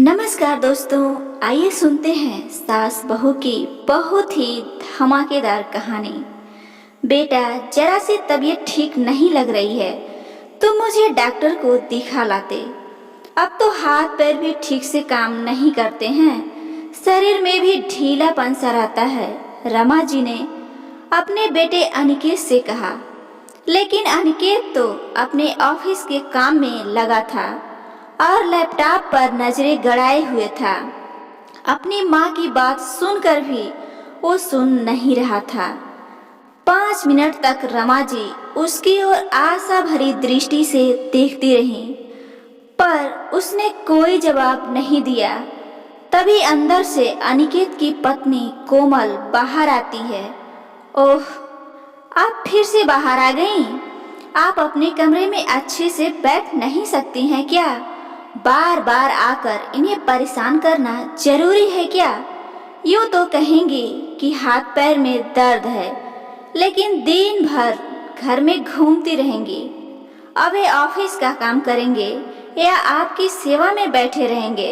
नमस्कार दोस्तों, आइए सुनते हैं सास बहू की बहुत ही धमाकेदार कहानी। बेटा, जरा सी तबीयत ठीक नहीं लग रही है तो मुझे डॉक्टर को दिखा लाते। अब तो हाथ पैर भी ठीक से काम नहीं करते हैं, शरीर में भी ढीलापन सा रहता है, रमा जी ने अपने बेटे अनिकेत से कहा। लेकिन अनिकेत तो अपने ऑफिस के काम में लगा था और लैपटॉप पर नजरें गड़ाए हुए था। अपनी माँ की बात सुनकर भी वो सुन नहीं रहा था। 5 मिनट तक रमा जी उसकी ओर आशा भरी दृष्टि से देखती रही, पर उसने कोई जवाब नहीं दिया। तभी अंदर से अनिकेत की पत्नी कोमल बाहर आती है। ओह, आप फिर से बाहर आ गईं? आप अपने कमरे में अच्छे से बैठ नहीं सकती हैं क्या? बार बार आकर इन्हें परेशान करना जरूरी है क्या? यूँ तो कहेंगे कि हाथ पैर में दर्द है, लेकिन दिन भर घर में घूमती रहेंगी। अब ये ऑफिस का काम करेंगे या आपकी सेवा में बैठे रहेंगे?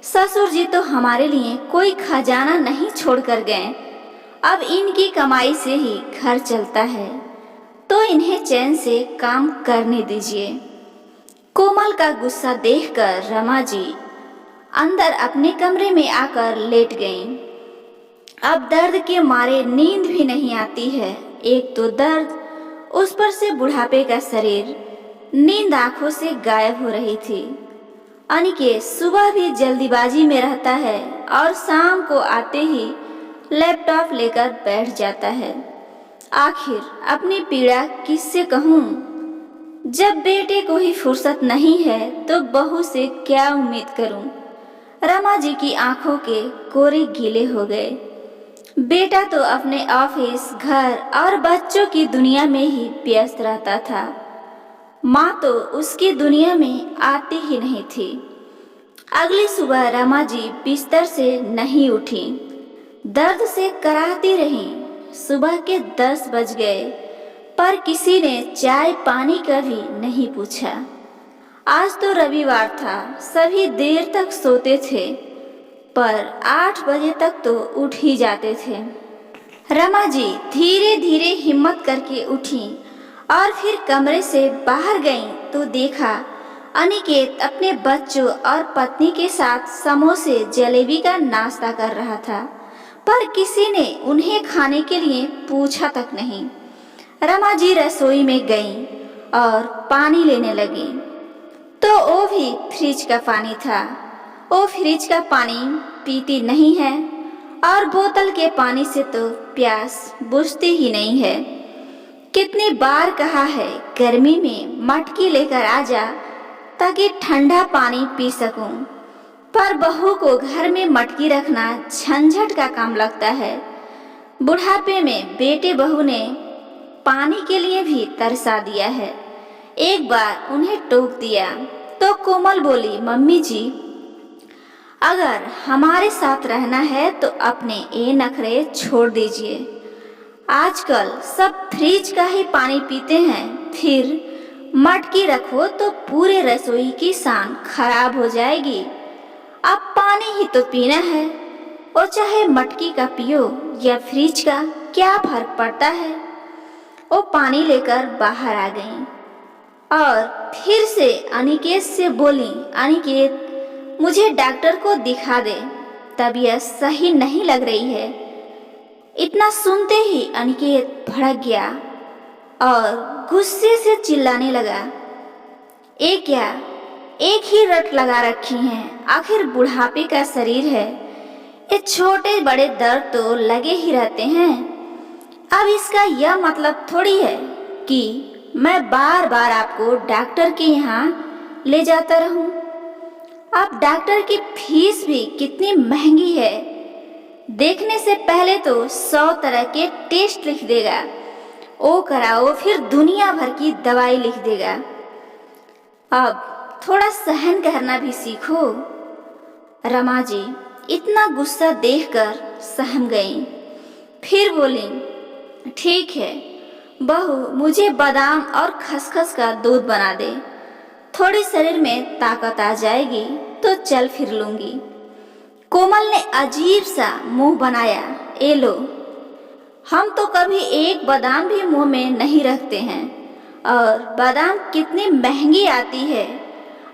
ससुर जी तो हमारे लिए कोई खजाना नहीं छोड़ कर गए। अब इनकी कमाई से ही घर चलता है, तो इन्हें चैन से काम करने दीजिए। कोमल का गुस्सा देखकर रमा जी अंदर अपने कमरे में आकर लेट गईं। अब दर्द के मारे नींद भी नहीं आती है। एक तो दर्द, उस पर से बुढ़ापे का शरीर। नींद आंखों से गायब हो रही थी। अनिकेत सुबह भी जल्दीबाजी में रहता है और शाम को आते ही लैपटॉप लेकर बैठ जाता है। आखिर अपनी पीड़ा किससे कहूँ? जब बेटे को ही फुर्सत नहीं है तो बहू से क्या उम्मीद करूं? रमा जी की आंखों के कोरे गीले हो गए। बेटा तो अपने ऑफिस, घर और बच्चों की दुनिया में ही व्यस्त रहता था। माँ तो उसकी दुनिया में आती ही नहीं थी। अगली सुबह रमा जी बिस्तर से नहीं उठी, दर्द से कराहती रहीं। सुबह के 10 बज गए, पर किसी ने चाय पानी का भी नहीं पूछा। आज तो रविवार था, सभी देर तक सोते थे, पर 8 बजे तक तो उठ ही जाते थे। रमा जी धीरे धीरे हिम्मत करके उठी और फिर कमरे से बाहर गईं तो देखा अनिकेत अपने बच्चों और पत्नी के साथ समोसे जलेबी का नाश्ता कर रहा था, पर किसी ने उन्हें खाने के लिए पूछा तक नहीं। रमा जी रसोई में गईं और पानी लेने लगी, तो वो भी फ्रिज का पानी था। वो फ्रिज का पानी पीती नहीं है और बोतल के पानी से तो प्यास बुझती ही नहीं है। कितनी बार कहा है गर्मी में मटकी लेकर आ जा ताकि ठंडा पानी पी सकूं, पर बहू को घर में मटकी रखना झंझट का काम लगता है। बुढ़ापे में बेटे बहू ने पानी के लिए भी तरसा दिया है। एक बार उन्हें टोक दिया तो कोमल बोली, मम्मी जी, अगर हमारे साथ रहना है तो अपने ये नखरे छोड़ दीजिए। आजकल सब फ्रिज का ही पानी पीते हैं, फिर मटकी रखो तो पूरे रसोई की शान खराब हो जाएगी। अब पानी ही तो पीना है, और चाहे मटकी का पियो या फ्रिज का, क्या फर्क पड़ता है? वो पानी लेकर बाहर आ गईं और फिर से अनिकेत से बोली, अनिकेत, मुझे डॉक्टर को दिखा दे, तबीयत सही नहीं लग रही है। इतना सुनते ही अनिकेत भड़क गया और गुस्से से चिल्लाने लगा, ये क्या, एक ही रट लगा रखी हैं? आखिर बुढ़ापे का शरीर है, ये छोटे बड़े दर्द तो लगे ही रहते हैं। अब इसका यह मतलब थोड़ी है कि मैं बार बार आपको डॉक्टर के यहाँ ले जाता रहूं। अब डॉक्टर की फीस भी कितनी महंगी है। देखने से पहले तो 100 तरह के टेस्ट लिख देगा, वो कराओ, फिर दुनिया भर की दवाई लिख देगा। अब थोड़ा सहन करना भी सीखो। रमा जी इतना गुस्सा देखकर सहम गईं। फिर बोली, ठीक है बहू, मुझे बादाम और खसखस का दूध बना दे, थोड़ी शरीर में ताकत आ जाएगी। तो चल फिर लूंगी। कोमल ने अजीब सा मुंह बनाया। ए लो, हम तो कभी एक बादाम भी मुंह में नहीं रखते हैं, और बादाम कितनी महंगी आती है।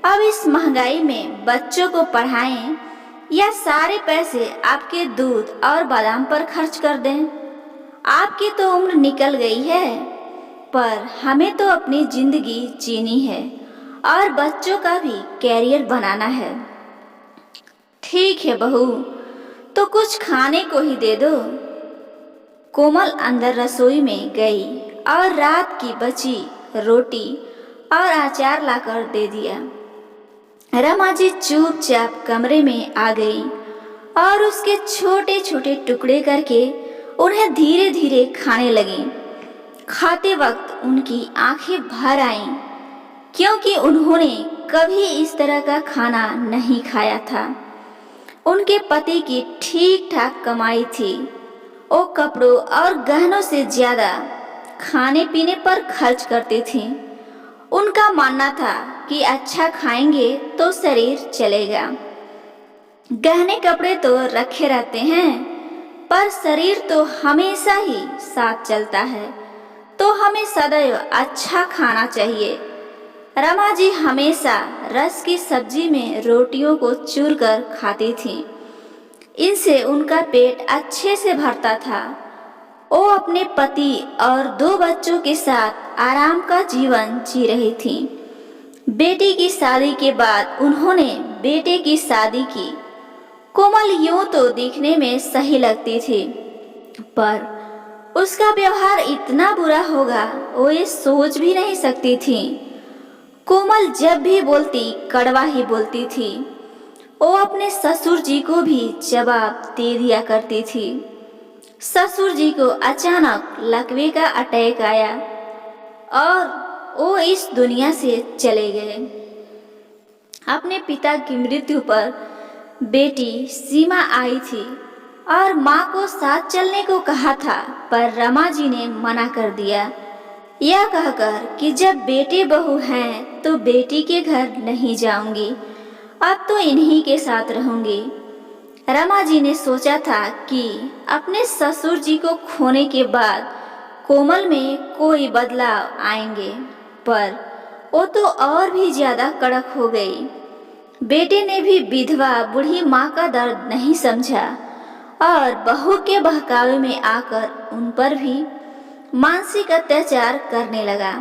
अब इस महंगाई में बच्चों को पढ़ाएं या सारे पैसे आपके दूध और बादाम पर खर्च कर दें। आपकी तो उम्र निकल गई है, पर हमें तो अपनी जिंदगी जीनी है और बच्चों का भी कैरियर बनाना है। ठीक है बहू, तो कुछ खाने को ही दे दो। कोमल अंदर रसोई में गई और रात की बची रोटी और अचार लाकर दे दिया। रमा जी चुपचाप कमरे में आ गई और उसके छोटे छोटे टुकड़े करके उन्हें धीरे धीरे खाने लगी। खाते वक्त उनकी आंखें भर आईं, क्योंकि उन्होंने कभी इस तरह का खाना नहीं खाया था। उनके पति की ठीक ठाक कमाई थी। वो कपड़ों और गहनों से ज्यादा खाने पीने पर खर्च करती थी। उनका मानना था कि अच्छा खाएंगे तो शरीर चलेगा। गहने कपड़े तो रखे रहते हैं, पर शरीर तो हमेशा ही साथ चलता है, तो हमें सदैव अच्छा खाना चाहिए। रमा जी हमेशा रस की सब्जी में रोटियों को चूर कर खाती थी। इनसे उनका पेट अच्छे से भरता था। वो अपने पति और 2 बच्चों के साथ आराम का जीवन जी रही थी। बेटी की शादी के बाद उन्होंने बेटे की शादी की। कोमल यूं तो दिखने में सही लगती थी, पर उसका व्यवहार इतना बुरा होगा वो ये सोच भी नहीं सकती थी। कोमल जब भी बोलती कड़वा ही बोलती थी। वो अपने ससुर जी को भी जवाब दे दिया करती थी। ससुर जी को अचानक लकवे का अटैक आया और वो इस दुनिया से चले गए। अपने पिता की मृत्यु पर बेटी सीमा आई थी और माँ को साथ चलने को कहा था, पर रमा जी ने मना कर दिया, यह कहकर कि जब बेटे बहू हैं तो बेटी के घर नहीं जाऊंगी, अब तो इन्हीं के साथ रहूंगी। रमा जी ने सोचा था कि अपने ससुर जी को खोने के बाद कोमल में कोई बदलाव आएंगे, पर वो तो और भी ज्यादा कड़क हो गई। बेटे ने भी विधवा बूढ़ी माँ का दर्द नहीं समझा और बहू के बहकावे में आकर उन पर भी मानसिक अत्याचार करने लगा।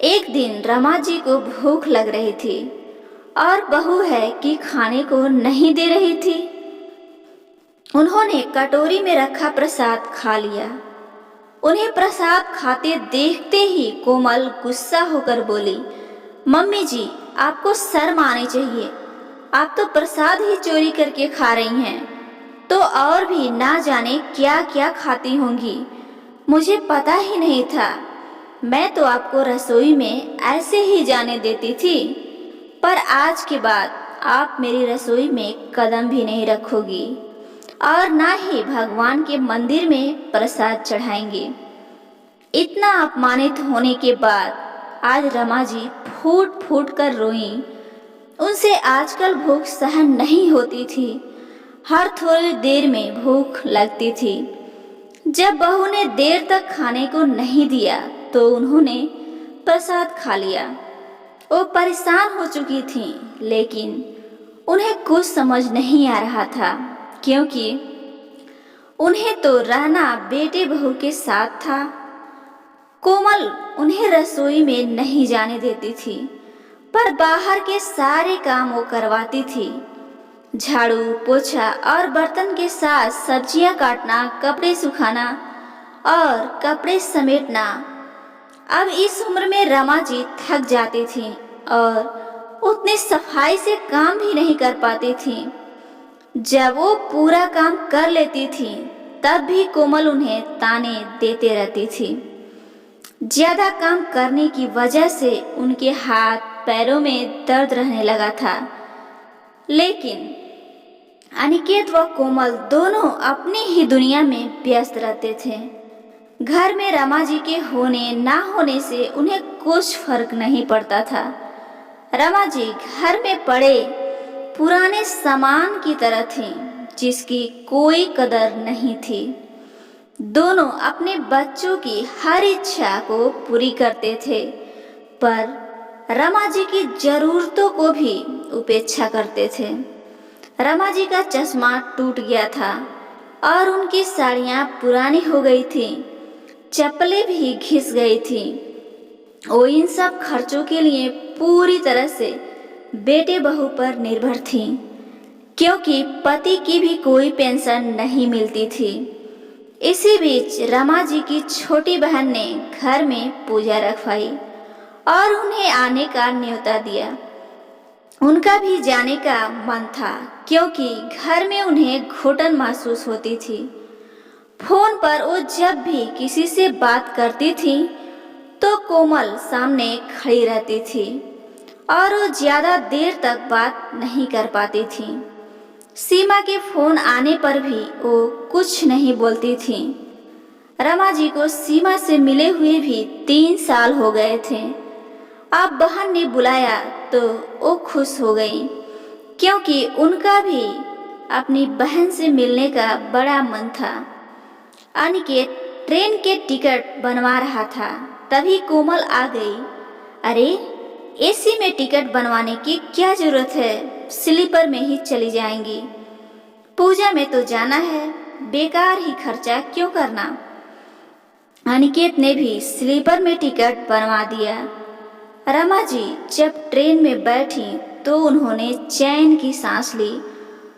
एक दिन रमा जी को भूख लग रही थी और बहू है कि खाने को नहीं दे रही थी। उन्होंने कटोरी में रखा प्रसाद खा लिया। उन्हें प्रसाद खाते देखते ही कोमल गुस्सा होकर बोली, मम्मी जी, आपको शर्म आनी चाहिए। आप तो प्रसाद ही चोरी करके खा रही हैं, तो और भी ना जाने क्या क्या खाती होंगी। मुझे पता ही नहीं था। मैं तो आपको रसोई में ऐसे ही जाने देती थी, पर आज के बाद आप मेरी रसोई में कदम भी नहीं रखोगी और ना ही भगवान के मंदिर में प्रसाद चढ़ाएंगे। इतना अपमानित होने के बाद आज रमा जी फूट फूट कर रोईं। उनसे आजकल भूख सहन नहीं होती थी। हर थोड़ी देर में भूख लगती थी। जब बहू ने देर तक खाने को नहीं दिया तो उन्होंने प्रसाद खा लिया। वो परेशान हो चुकी थीं, लेकिन उन्हें कुछ समझ नहीं आ रहा था, क्योंकि उन्हें तो रहना बेटे बहू के साथ था। कोमल उन्हें रसोई में नहीं जाने देती थी, पर बाहर के सारे काम वो करवाती थी। झाड़ू पोछा और बर्तन के साथ सब्जियां काटना, कपड़े सुखाना और कपड़े समेटना। अब इस उम्र में रमा जी थक जाती थी और उतनी सफाई से काम भी नहीं कर पाती थी। जब वो पूरा काम कर लेती थी तब भी कोमल उन्हें ताने देते रहती थी। ज्यादा काम करने की वजह से उनके हाथ पैरों में दर्द रहने लगा था। लेकिन अनिकेत व कोमल दोनों अपनी ही दुनिया में व्यस्त रहते थे। घर में रमा जी के होने ना होने से उन्हें कुछ फर्क नहीं पड़ता था। रमा जी घर में पड़े पुराने सामान की तरह थीं जिसकी कोई कदर नहीं थी। दोनों अपने बच्चों की हर इच्छा को पूरी करते थे, पर रमा जी की जरूरतों को भी उपेक्षा करते थे। रमा जी का चश्मा टूट गया था और उनकी साड़ियाँ पुरानी हो गई थीं, चप्पलें भी घिस गई थीं। वो इन सब खर्चों के लिए पूरी तरह से बेटे बहू पर निर्भर थीं, क्योंकि पति की भी कोई पेंशन नहीं मिलती थी। इसी बीच रमा जी की छोटी बहन ने घर में पूजा रखवाई और उन्हें आने का न्योता दिया। उनका भी जाने का मन था, क्योंकि घर में उन्हें घुटन महसूस होती थी। फोन पर वो जब भी किसी से बात करती थी तो कोमल सामने खड़ी रहती थी और वो ज्यादा देर तक बात नहीं कर पाती थी। सीमा के फोन आने पर भी वो कुछ नहीं बोलती थी। रमा जी को सीमा से मिले हुए भी 3 साल हो गए थे। अब बहन ने बुलाया तो वो खुश हो गई, क्योंकि उनका भी अपनी बहन से मिलने का बड़ा मन था। अनिकेत ट्रेन के टिकट बनवा रहा था, तभी कोमल आ गई। अरे, एसी में टिकट बनवाने की क्या जरूरत है, स्लीपर में ही चली जाएंगी। पूजा में तो जाना है, बेकार ही खर्चा क्यों करना। अनिकेत ने भी स्लीपर में टिकट बनवा दिया। रमा जी जब ट्रेन में बैठी तो उन्होंने चैन की सांस ली,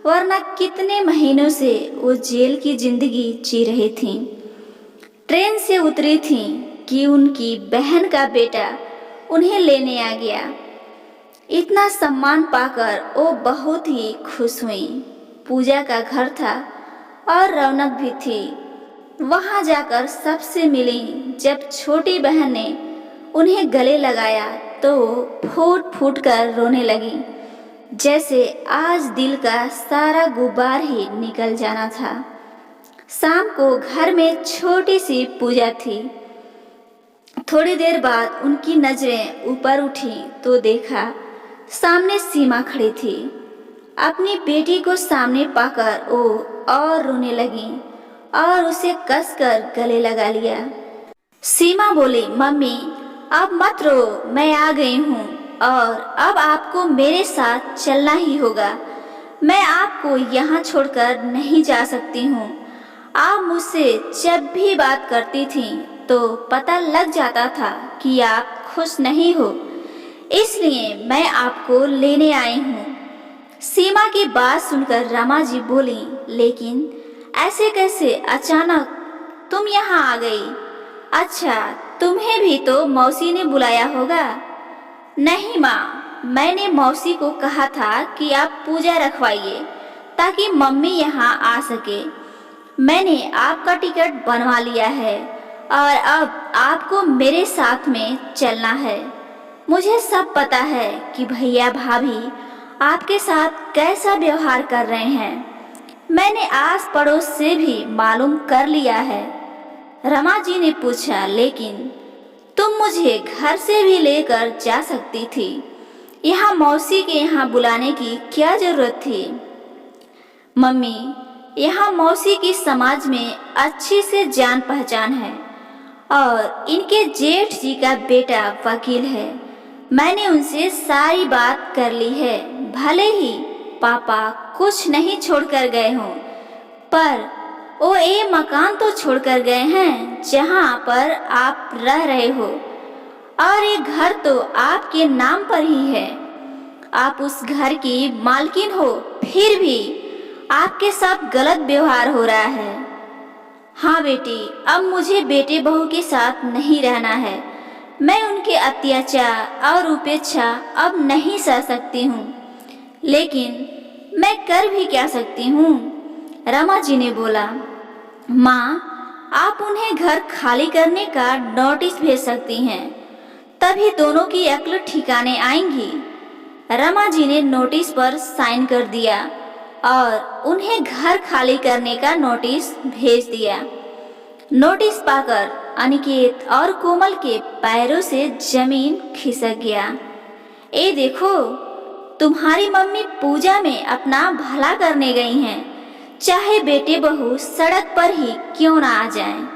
वरना कितने महीनों से वो जेल की जिंदगी जी रही थीं। ट्रेन से उतरी थीं कि उनकी बहन का बेटा उन्हें लेने आ गया। इतना सम्मान पाकर वो बहुत ही खुश हुई। पूजा का घर था और रौनक भी थी। वहां जाकर सबसे मिली। जब छोटी बहन ने उन्हें गले लगाया तो फूट फूट कर रोने लगी, जैसे आज दिल का सारा गुब्बार ही निकल जाना था। शाम को घर में छोटी सी पूजा थी। थोड़ी देर बाद उनकी नजरें ऊपर उठी तो देखा सामने सीमा खड़ी थी। अपनी बेटी को सामने पाकर वो और रोने लगी और उसे कसकर गले लगा लिया। सीमा बोली, मम्मी अब मत रो, मैं आ गई हूँ और अब आपको मेरे साथ चलना ही होगा। मैं आपको यहाँ छोड़कर नहीं जा सकती हूँ। आप मुझसे जब भी बात करती थीं तो पता लग जाता था कि आप खुश नहीं हो, इसलिए मैं आपको लेने आई हूँ। सीमा की बात सुनकर रमा जी बोली, लेकिन ऐसे कैसे अचानक तुम यहाँ आ गई? अच्छा, तुम्हें भी तो मौसी ने बुलाया होगा। नहीं माँ, मैंने मौसी को कहा था कि आप पूजा रखवाइए ताकि मम्मी यहाँ आ सके। मैंने आपका टिकट बनवा लिया है और अब आपको मेरे साथ में चलना है। मुझे सब पता है कि भैया भाभी आपके साथ कैसा व्यवहार कर रहे हैं। मैंने आस पड़ोस से भी मालूम कर लिया है। रमा जी ने पूछा, लेकिन तुम मुझे घर से भी लेकर जा सकती थी। यहाँ मौसी के यहाँ बुलाने की क्या जरूरत थी? मम्मी, यहाँ मौसी की समाज में अच्छी से जान पहचान है और इनके जेठ जी का बेटा वकील है। मैंने उनसे सारी बात कर ली है। भले ही पापा कुछ नहीं छोड़कर गए हों, पर वो ये मकान तो छोड़कर गए हैं जहाँ पर आप रह रहे हो, और ये घर तो आपके नाम पर ही है। आप उस घर की मालकिन हो, फिर भी आपके साथ गलत व्यवहार हो रहा है। हाँ बेटी, अब मुझे बेटे बहू के साथ नहीं रहना है। मैं उनके अत्याचार और उपेक्षा अब नहीं सह सकती हूँ, लेकिन मैं कर भी क्या सकती हूँ? रमा जी ने बोला, माँ, आप उन्हें घर खाली करने का नोटिस भेज सकती हैं, तभी दोनों की अक्ल ठिकाने आएंगी। रमा जी ने नोटिस पर साइन कर दिया और उन्हें घर खाली करने का नोटिस भेज दिया। नोटिस पाकर अनिकेत और कोमल के पैरों से जमीन खिसक गया। ए देखो, तुम्हारी मम्मी पूजा में अपना भला करने गई हैं, चाहे बेटे बहू सड़क पर ही क्यों ना आ जाएं।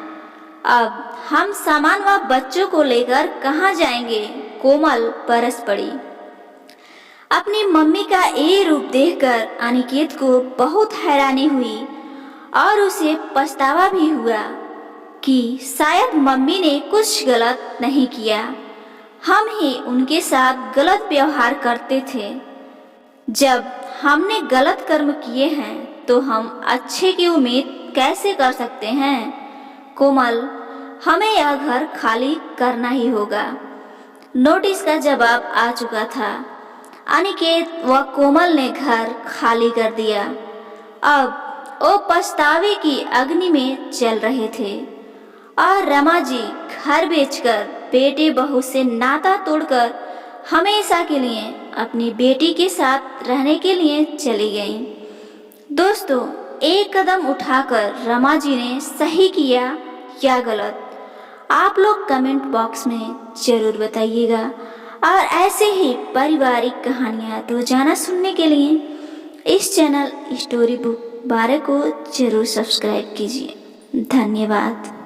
अब हम सामान व बच्चों को लेकर कहाँ जाएंगे? कोमल बरस पड़ी। अपनी मम्मी का ये रूप देखकर अनिकेत को बहुत हैरानी हुई और उसे पछतावा भी हुआ कि शायद मम्मी ने कुछ गलत नहीं किया, हम ही उनके साथ गलत व्यवहार करते थे। जब हमने गलत कर्म किए हैं तो हम अच्छे की उम्मीद कैसे कर सकते हैं? कोमल, हमें यह घर खाली करना ही होगा। नोटिस का जवाब आ चुका था। अनिकेत व कोमल ने घर खाली कर दिया। अब वो पछतावे की अग्नि में जल रहे थे और रमा जी घर बेचकर बेटे बहू से नाता तोड़कर हमेशा के लिए अपनी बेटी के साथ रहने के लिए चली गईं। दोस्तों, एक कदम उठाकर रमा जी ने सही किया या गलत? आप लोग कमेंट बॉक्स में जरूर बताइएगा और ऐसे ही पारिवारिक कहानियाँ रोजाना सुनने के लिए इस चैनल स्टोरी बुक 12 को जरूर सब्सक्राइब कीजिए। धन्यवाद।